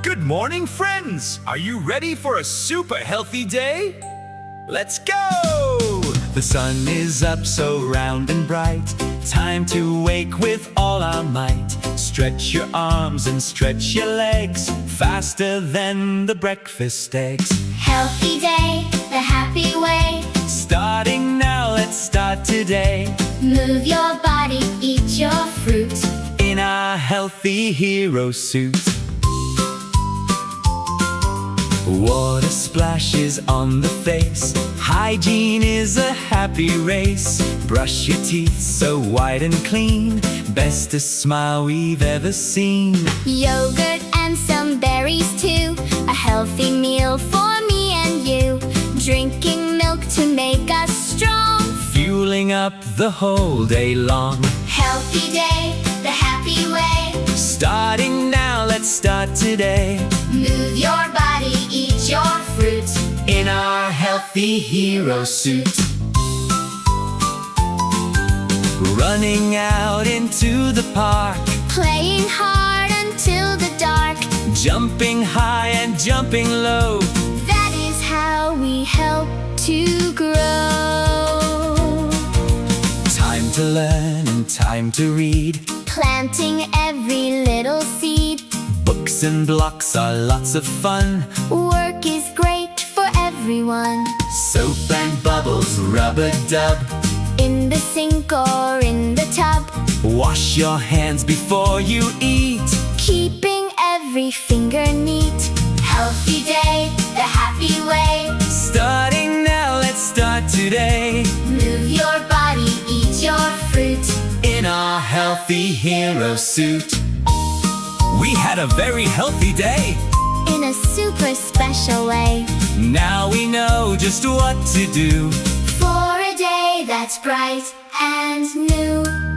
Good morning, friends! Are you ready for a super healthy day? Let's go! The sun is up so round and bright. Time to wake with all our might. Stretch your arms and stretch your legs faster than the breakfast eggs. Healthy day, the happy way. Starting now, let's start today. Move your body, eat your fruit. In our healthy hero suit. Water splashes on the face. Hygiene is a happy race. Brush your teeth so white and clean. Bestest smile we've ever seen. Yogurt and some berries too. A healthy meal for me and you. Drinking milk to make us strong. Fueling up the whole day long. Healthy day, the happy way. Starting now, let's start today. Move your body, eat your fruit. In our healthy hero suit. Running out into the park. Playing hard until the dark. Jumping high and jumping low. That is how we help to grow. Time to learn and time to read. Planting every little seed. Books and blocks are lots of fun. Work is great for everyone. Soap and bubbles, rub-a-dub. In the sink or in the tub. Wash your hands before you eat. Keeping every finger neat. Healthy day, the happy way. Starting now, let's start today. Move your body, eat your fruit. In our healthy hero suit. We had a very healthy day. In a super special way. Now we know just what to do. For a day that's bright and new.